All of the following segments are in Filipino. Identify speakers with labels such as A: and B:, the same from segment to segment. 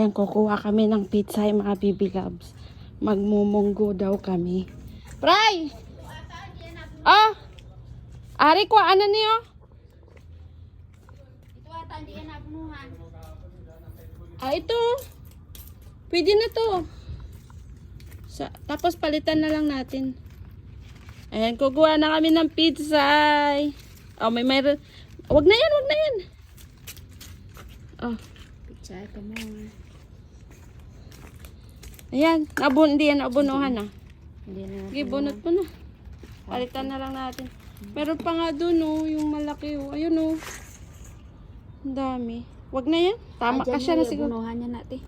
A: Ayan, kukuha kami ng pizza, mga baby loves. Magmumunggo daw kami. Pray! Ah! Ari ko, ano niyo?
B: Ito ata hindi yan napunuhan.
A: Ah, ito. Pwede na to. Tapos palitan na lang natin. Ayan, kukuha na kami ng pizza. Oh, mayroon. Wag na yan, wag na yan. Oh.
B: Pizza, ito mo.
A: Ayan, hindi yan nabunuhan ah.
B: Hindi na.
A: Sige, bunot mo na. Palitan na lang natin. Meron pa nga dun oh, yung malaki oh. Ayun oh. Ang dami. Wag na yan. Tama ka siya na siguro.
B: Punuhan niya natin.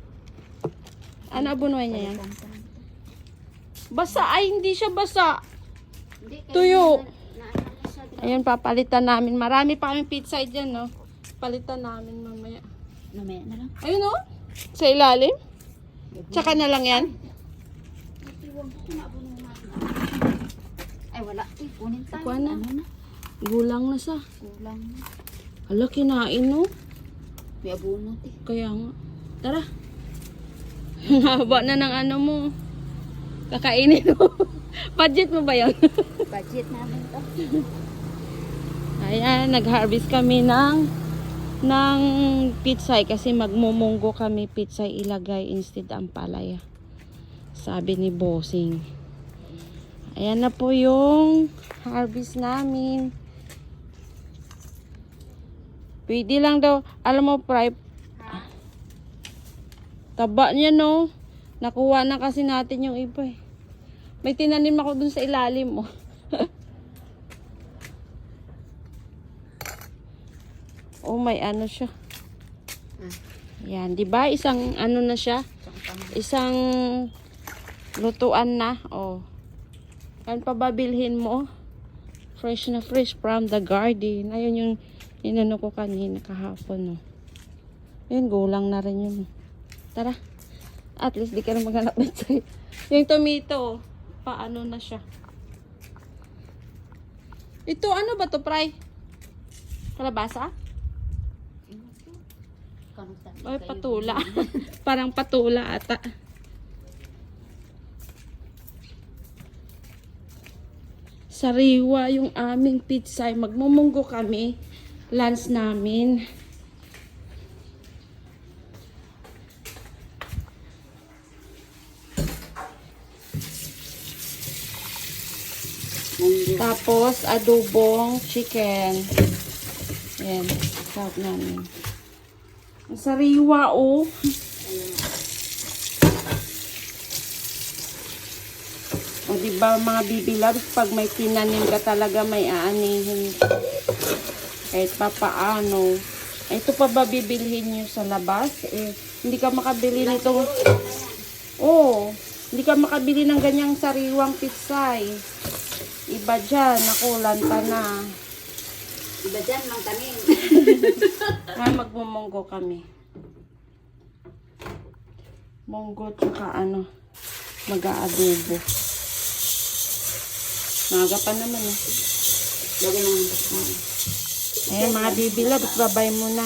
A: Ano abunuhan niya yan? Basa. Ay, hindi siya basa.
B: Hindi,
A: Tuyo.
B: siya.
A: Ayun, papalitan namin. Marami pa kaming pizza dyan, no? Palitan namin mamaya.
B: Namaya na lang.
A: Ayun, oh. Sa ilalim. Tsaka na lang yan.
B: Ay, wala. Ay, kunin tayo.
A: Kuha na.
B: Ano na?
A: Gulang na sa.
B: Kulang na.
A: Hala, kinain, no?
B: May abunot eh.
A: Kaya nga. Tara. Haba na ng ano mo. Kakainin mo. Budget mo ba yun?
B: Budget namin to.
A: Ayan, nag-harvest kami ng pitsay kasi magmumunggo kami pitsay ilagay instead ang palaya. Sabi ni Bossing. Ayan na po yung harvest namin. Pwede lang daw, alam mo, Fry, taba niya, no? Nakuha na kasi natin yung iba eh. May tinanim ako dun sa ilalim, oh. Oh, may ano siya. Yan, 'di ba? Isang ano na siya? Isang lutuan na. Oh. Yan pa babilhin mo. Fresh na fresh from the garden. Ayun yung inano ko kanina kahapon, oh. Ayun, gulang na rin yun. Tara. At least di ka na maghanap ng sa'yo. Yung tomato, paano na siya? Ito, ano ba to, Fry? Kalabasa? Ay, patula. Parang patula ata. Sariwa yung aming pizza. Magmumunggo kami. Lunch namin. Tapos, adobong chicken. Ayan. Sarap namin. Ang sariwa, oh. O, diba, mga baby loves, pag may tinanim ka talaga, may aanihin. Kahit pa paano. Ito pa ba bibilhin nyo sa labas? Eh, hindi ka makabili nito. Oh, hindi ka makabili ng ganyang sariwang pizza, eh. Iba dyan. Ako, lanta na.
B: Iba dyan, mang tanim.
A: Magmumunggo kami. Munggo tsaka ano, mag-aadobo. Maga pa naman eh.
B: Lagi naman.
A: Ayan mga baby loves, babay muna.